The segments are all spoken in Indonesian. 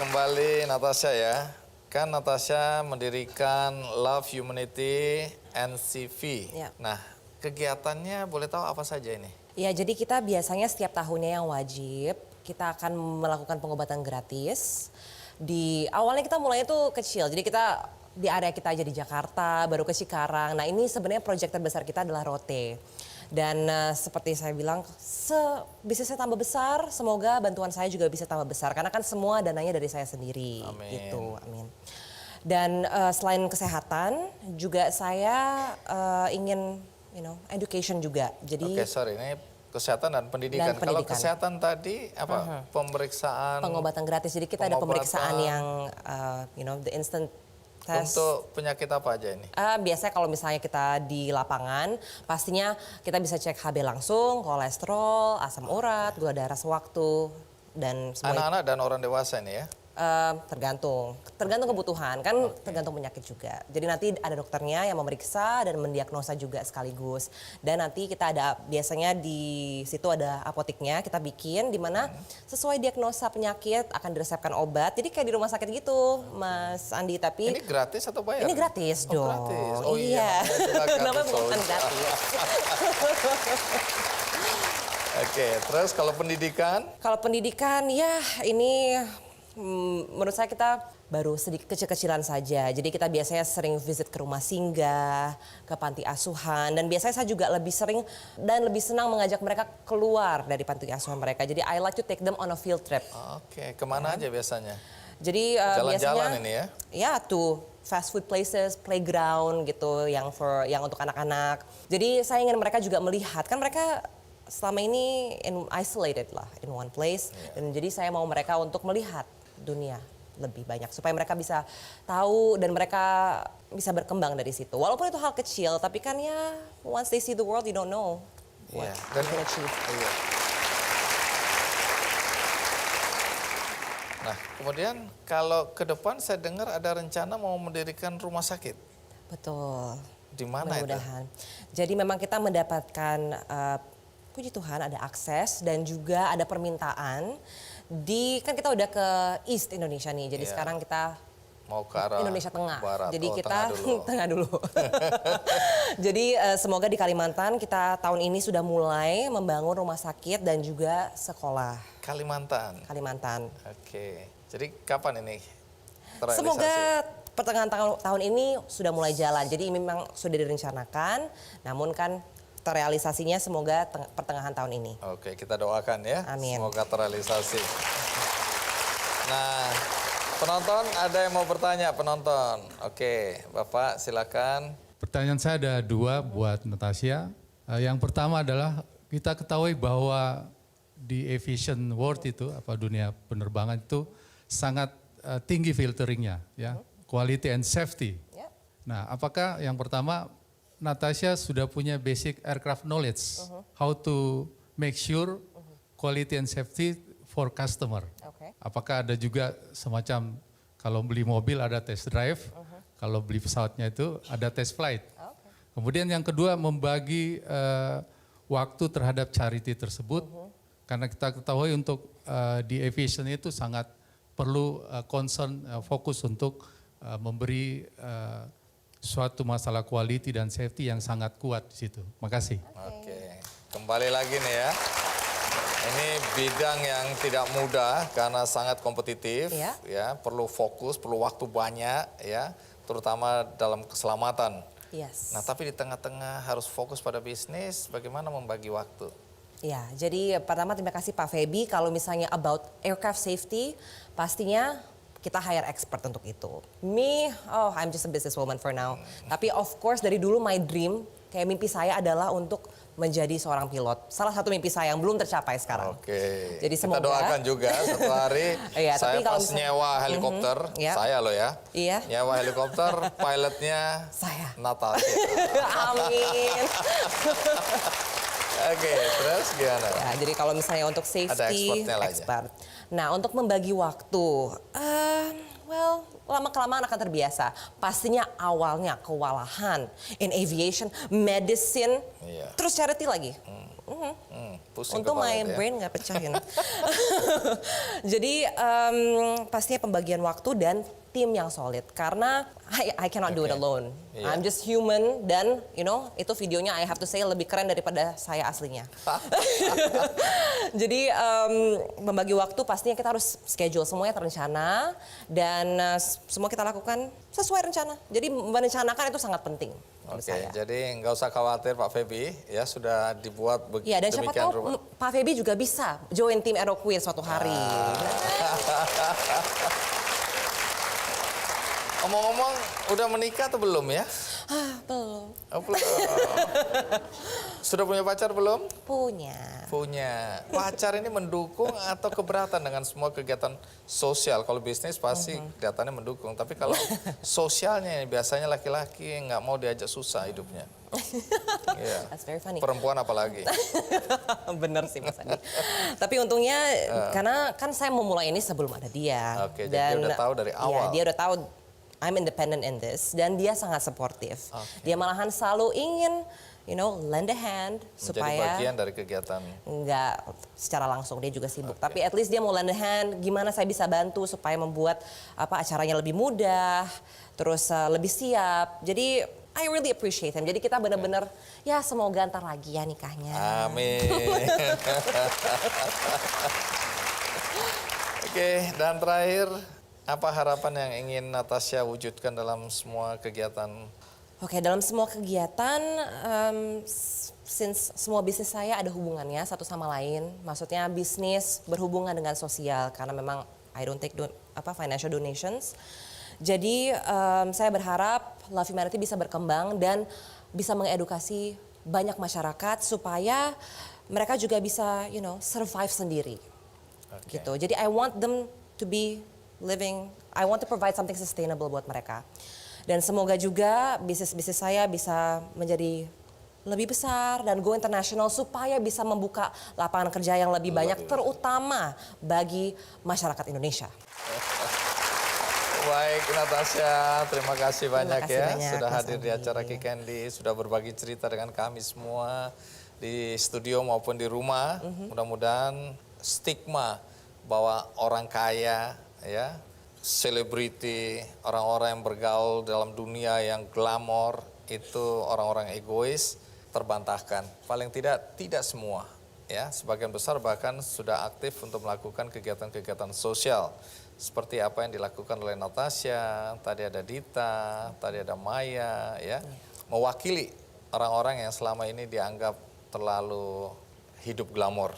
kembali Natasha ya. Kan Natasha mendirikan Love Humanity NCV. Ya. Nah, kegiatannya boleh tahu apa saja ini? Ya, jadi kita biasanya setiap tahunnya yang wajib, kita akan melakukan pengobatan gratis. Di awalnya kita mulai itu kecil, jadi kita di area kita aja di Jakarta, baru ke Cikarang. Nah, ini sebenarnya proyek terbesar kita adalah Rote. Dan seperti saya bilang, bisnisnya tambah besar, semoga bantuan saya juga bisa tambah besar. Karena kan semua dananya dari saya sendiri. Amin. Gitu, amin. Dan selain kesehatan, juga saya ingin, education juga. Jadi, Oke, sorry, ini kesehatan dan pendidikan. Kalau kesehatan tadi apa? Pemeriksaan. Pengobatan gratis. Jadi kita ada pemeriksaan yang, the instant test. Untuk penyakit apa aja ini? Biasanya kalau misalnya kita di lapangan, pastinya kita bisa cek HB langsung, kolesterol, asam urat, gula darah sewaktu, dan semua. Anak-anak dan orang dewasa ini ya? Tergantung kebutuhan, kan tergantung penyakit juga. Jadi nanti ada dokternya yang memeriksa dan mendiagnosa juga sekaligus. Dan nanti kita ada, biasanya di situ ada apoteknya, kita bikin di mana sesuai diagnosa penyakit akan diresepkan obat. Jadi kayak di rumah sakit gitu, Mas Andi. Tapi ini gratis atau bayar? Ini gratis dong. Gratis. Oh iya. Namanya bukan gratis. Oke, terus kalau pendidikan? Kalau pendidikan ya ini menurut saya kita baru sedikit kecil-kecilan saja. Jadi kita biasanya sering visit ke rumah singgah, ke panti asuhan. Dan biasanya saya juga lebih sering dan lebih senang mengajak mereka keluar dari panti asuhan mereka. Jadi I like to take them on a field trip. Oke, kemana aja biasanya? Jadi jalan-jalan biasanya ini ya? Ya tuh fast food places, playground gitu yang untuk anak-anak. Jadi saya ingin mereka juga melihat, kan mereka selama ini isolated lah in one place. Dan jadi saya mau mereka untuk melihat dunia lebih banyak supaya mereka bisa tahu dan mereka bisa berkembang dari situ. Walaupun itu hal kecil, tapi kan ya once they see the world you don't know what they can achieve. Nah, kemudian kalau ke depan saya dengar ada rencana mau mendirikan rumah sakit. Betul. Di mana itu? Mudah-mudahan. Jadi memang kita mendapatkan puji Tuhan ada akses dan juga ada permintaan kan kita udah ke East Indonesia nih. Jadi sekarang kita mau ke arah Indonesia Tengah. Barat. Jadi kita tengah dulu. Jadi semoga di Kalimantan kita tahun ini sudah mulai membangun rumah sakit dan juga sekolah. Kalimantan. Oke. Jadi kapan ini terrealisasi? Semoga pertengahan tahun ini sudah mulai jalan. Jadi memang sudah direncanakan, namun kan terrealisasinya semoga pertengahan tahun ini. Oke, kita doakan ya. Amin. Semoga terrealisasi. Nah, penonton ada yang mau bertanya, penonton. Oke, Bapak silakan. Pertanyaan saya ada dua buat Natasha. Yang pertama adalah kita ketahui bahwa di aviation world itu, dunia penerbangan itu sangat tinggi filteringnya, ya, quality and safety. Nah, apakah yang pertama Natasha sudah punya basic aircraft knowledge, how to make sure quality and safety for customer. Apakah ada juga semacam kalau beli mobil ada test drive, kalau beli pesawatnya itu ada test flight. Kemudian yang kedua membagi waktu terhadap charity tersebut, karena kita ketahui untuk di aviation itu sangat perlu concern fokus untuk memberi suatu masalah quality dan safety yang sangat kuat di situ. Makasih. Oke, kembali lagi nih ya. Ini bidang yang tidak mudah karena sangat kompetitif, ya. Perlu fokus, perlu waktu banyak, ya, terutama dalam keselamatan. Nah, tapi di tengah-tengah harus fokus pada bisnis. Bagaimana membagi waktu? Ya, jadi pertama terima kasih Pak Feby. Kalau misalnya about aircraft safety, pastinya kita hire expert untuk itu. I'm just a businesswoman for now. Tapi of course dari dulu my dream, kayak mimpi saya adalah untuk menjadi seorang pilot. Salah satu mimpi saya yang belum tercapai sekarang. Oke. Jadi kita semoga doakan juga suatu hari saya pas nyewa helikopter, saya loh ya. Iya. Nyewa helikopter, pilotnya saya. Natasha. Amin. Oke, terus gimana? Ya, jadi kalau misalnya untuk safety, expert. Nah, untuk membagi waktu, lama-kelamaan akan terbiasa. Pastinya awalnya kewalahan in aviation, medicine, terus charity lagi. Pusing Untung kepala my itu ya. brain nggak pecahin. Jadi pastinya pembagian waktu dan tim yang solid karena I cannot do it Oke. alone. Iya. I'm just human dan itu videonya I have to say lebih keren daripada saya aslinya. Jadi membagi waktu pastinya kita harus schedule semuanya terencana dan semua kita lakukan sesuai rencana. Jadi merencanakan itu sangat penting menurut Oke, saya. jadi nggak usah khawatir Pak Feby, ya sudah dibuat Iya, dan siapa demikian tahu Pak Feby juga bisa join tim Aero Quiz suatu hari. Ngomong-ngomong, udah menikah atau belum ya? Belum. Oh, belum. Sudah punya pacar belum? Punya. Punya. Pacar ini mendukung atau keberatan dengan semua kegiatan sosial? Kalau bisnis pasti kelihatannya mendukung. Tapi kalau sosialnya biasanya laki-laki nggak mau diajak susah hidupnya. Iya. That's very funny. Perempuan apalagi. Bener sih Mas Andi. Tapi untungnya karena kan saya memulai ini sebelum ada dia. Oke, jadi dia udah tahu dari awal. Iya, dia udah tahu I'm independent in this dan dia sangat suportif. Dia malahan selalu ingin lend a hand Menjadi supaya bagian dari kegiatan. nggak secara langsung dia juga sibuk. Tapi at least dia mau lend a hand, gimana saya bisa bantu supaya membuat acaranya lebih mudah, terus lebih siap. Jadi I really appreciate him. Jadi kita benar-benar ya semoga ntar lagi ya nikahnya. Amin. Oke, dan terakhir, apa harapan yang ingin Natasha wujudkan dalam semua kegiatan? Oke, dalam semua kegiatan, since semua bisnis saya ada hubungannya satu sama lain. Maksudnya bisnis berhubungan dengan sosial karena memang I don't take financial donations. Jadi saya berharap Love Humanity bisa berkembang dan bisa mengedukasi banyak masyarakat supaya mereka juga bisa survive sendiri. Gitu. Jadi I want them to be living, I want to provide something sustainable buat mereka. Dan semoga juga bisnis-bisnis saya bisa menjadi lebih besar dan go international supaya bisa membuka lapangan kerja yang lebih banyak terutama bagi masyarakat Indonesia. Baik Natasha, terima kasih banyak kasih banyak, sudah Mas hadir di Andi. acara Kick Andy, sudah berbagi cerita dengan kami semua di studio maupun di rumah. Mudah-mudahan stigma bahwa orang kaya, ya, selebriti, orang-orang yang bergaul dalam dunia yang glamor itu orang-orang egois terbantahkan. Paling tidak semua, ya, sebagian besar bahkan sudah aktif untuk melakukan kegiatan-kegiatan sosial. Seperti apa yang dilakukan oleh Natasha, tadi ada Dita, tadi ada Maya, ya, mewakili orang-orang yang selama ini dianggap terlalu hidup glamor.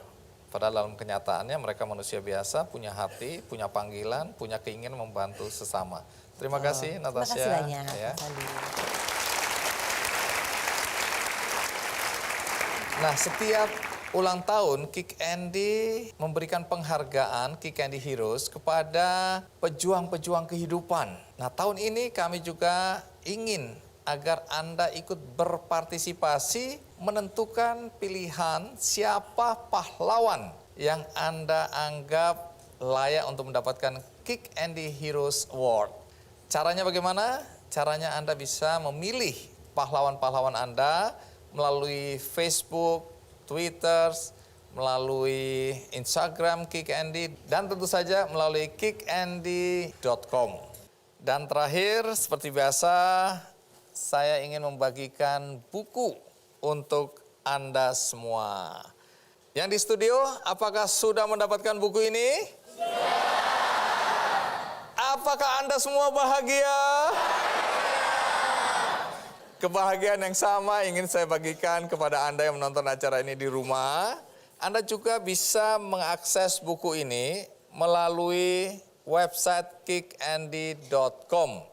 Padahal dalam kenyataannya mereka manusia biasa, punya hati, punya panggilan, punya keinginan membantu sesama. Terima kasih Natasha. Terima kasih banyak, Ya. Mas Andi. Nah, setiap ulang tahun Kick Andy memberikan penghargaan Kick Andy Heroes kepada pejuang-pejuang kehidupan. Nah, tahun ini kami juga ingin agar Anda ikut berpartisipasi menentukan pilihan siapa pahlawan yang Anda anggap layak untuk mendapatkan Kick Andy Heroes Award. Caranya bagaimana? Caranya Anda bisa memilih pahlawan-pahlawan Anda melalui Facebook, Twitter, melalui Instagram Kick Andy, dan tentu saja melalui kickandy.com. Dan terakhir, seperti biasa, saya ingin membagikan buku untuk Anda semua. Yang di studio, apakah sudah mendapatkan buku ini? Apakah Anda semua bahagia? Kebahagiaan yang sama ingin saya bagikan kepada Anda yang menonton acara ini di rumah. Anda juga bisa mengakses buku ini melalui website kickandy.com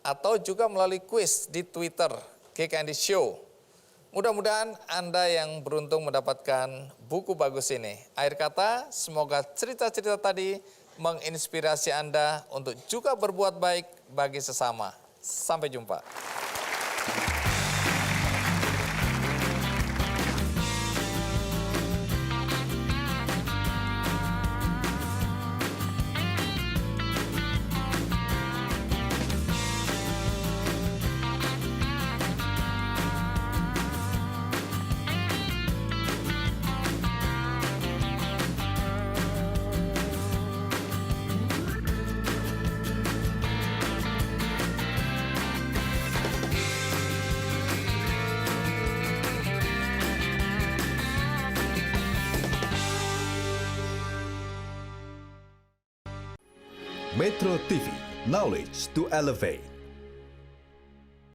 atau juga melalui kuis di Twitter Kick Andy Show. Mudah-mudahan Anda yang beruntung mendapatkan buku bagus ini. Akhir kata, semoga cerita-cerita tadi menginspirasi Anda untuk juga berbuat baik bagi sesama. Sampai jumpa. Metro TV, knowledge to elevate.